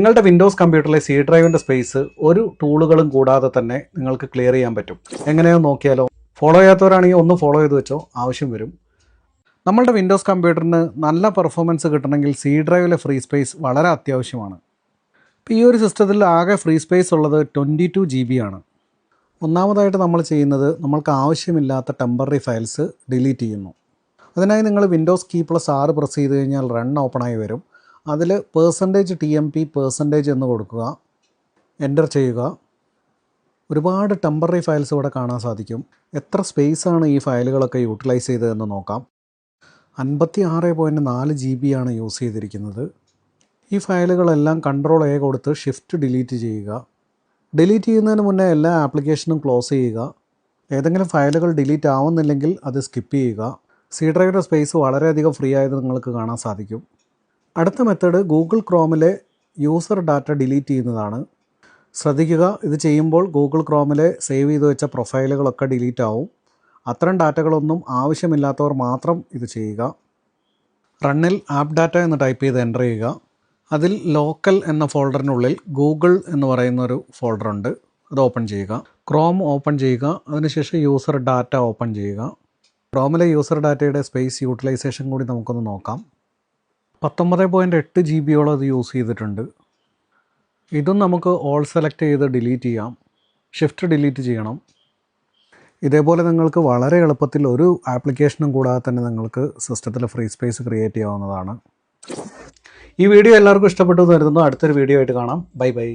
നിങ്ങളുടെ Windows കമ്പ്യൂട്ടറിലെ C ഡ്രൈവിൻ്റെ space ഒരു ടൂളുകളും കൂടാതെ തന്നെ നിങ്ങൾക്ക് ക്ലിയർ ചെയ്യാൻ പറ്റും. എങ്ങനെയാണെന്ന് നോക്കിയാലോ? ഫോളോ ചെയ്യാത്തവരാണെങ്കിൽ ഒന്ന് ഫോളോ ചെയ്ത് വെച്ചോ, ആവശ്യം വരും. നമ്മളുടെ വിൻഡോസ് കമ്പ്യൂട്ടറിന് നല്ല പെർഫോമൻസ് കിട്ടണമെങ്കിൽ സി ഡ്രൈവിലെ ഫ്രീ സ്പേസ് വളരെ അത്യാവശ്യമാണ്. ഇപ്പോൾ ഈ ഒരു സിസ്റ്റത്തിൽ ആകെ ഫ്രീ സ്പേസ് ഉള്ളത് 22 GB ആണ്. ഒന്നാമതായിട്ട് നമ്മൾ ചെയ്യുന്നത് നമ്മൾക്ക് ആവശ്യമില്ലാത്ത ടെമ്പററി ഫയൽസ് ഡിലീറ്റ് ചെയ്യുന്നു. അതിനായി നിങ്ങൾ വിൻഡോസ് കീ+R പ്രസ് ചെയ്ത് കഴിഞ്ഞാൽ റൺ ഓപ്പണായി വരും. അതിൽ %TMP എന്ന് കൊടുക്കുക, എൻ്റർ ചെയ്യുക. ഒരുപാട് ടെമ്പററി ഫയൽസ് ഇവിടെ കാണാൻ സാധിക്കും. എത്ര സ്പേസാണ് ഈ ഫയലുകളൊക്കെ യൂട്ടിലൈസ് ചെയ്തതെന്ന് നോക്കാം. 56.4 GB ആണ് യൂസ് ചെയ്തിരിക്കുന്നത്. ഈ ഫയലുകളെല്ലാം Ctrl+A കൊടുത്ത് ഷിഫ്റ്റ് ഡിലീറ്റ് ചെയ്യുക. ഡിലീറ്റ് ചെയ്യുന്നതിന് മുന്നേ എല്ലാ ആപ്ലിക്കേഷനും ക്ലോസ് ചെയ്യുക. ഏതെങ്കിലും ഫയലുകൾ ഡിലീറ്റ് ആവുന്നില്ലെങ്കിൽ അത് സ്കിപ്പ് ചെയ്യുക. സി ഡ്രൈവിൻ്റെ സ്പേസ് വളരെയധികം ഫ്രീ ആയത് നിങ്ങൾക്ക് കാണാൻ സാധിക്കും. അടുത്ത മെത്തേഡ് ഗൂഗിൾ ക്രോമിലെ യൂസർ ഡാറ്റ ഡിലീറ്റ് ചെയ്യുന്നതാണ്. ശ്രദ്ധിക്കുക, ഇത് ചെയ്യുമ്പോൾ ഗൂഗിൾ ക്രോമിലെ സേവ് ചെയ്ത് വെച്ച പ്രൊഫൈലുകളൊക്കെ ഡിലീറ്റ് ആവും. അത്തരം ഡാറ്റകളൊന്നും ആവശ്യമില്ലാത്തവർ മാത്രം ഇത് ചെയ്യുക. റണ്ണിൽ ആപ്പ് ഡാറ്റ എന്ന് ടൈപ്പ് ചെയ്ത് എൻ്റർ ചെയ്യുക. അതിൽ ലോക്കൽ എന്ന ഫോൾഡറിനുള്ളിൽ ഗൂഗിൾ എന്ന് പറയുന്നൊരു ഫോൾഡറുണ്ട്, അത് ഓപ്പൺ ചെയ്യുക. ക്രോം ഓപ്പൺ ചെയ്യുക. അതിനുശേഷം യൂസർ ഡാറ്റ ഓപ്പൺ ചെയ്യുക. ക്രോമിലെ യൂസർ ഡാറ്റയുടെ സ്പേസ് യൂട്ടിലൈസേഷൻ കൂടി നമുക്കൊന്ന് നോക്കാം. 19.8 GB അത് യൂസ് ചെയ്തിട്ടുണ്ട്. ഇതും നമുക്ക് ഓൾ സെലക്ട് ചെയ്ത് ഡിലീറ്റ് ചെയ്യാം. ഷിഫ്റ്റ് ഡിലീറ്റ് ചെയ്യണം. ഇതേപോലെ നിങ്ങൾക്ക് വളരെ എളുപ്പത്തിൽ ഒരു ആപ്ലിക്കേഷനും കൂടാതെ തന്നെ നിങ്ങൾക്ക് സിസ്റ്റത്തിൽ ഫ്രീ സ്പേസ് ക്രിയേറ്റ് ചെയ്യാവുന്നതാണ്. ഈ വീഡിയോ എല്ലാവർക്കും ഇഷ്ടപ്പെട്ടു എന്ന് കരുതുന്നു. അടുത്തൊരു വീഡിയോ ആയിട്ട് കാണാം. Bye bye.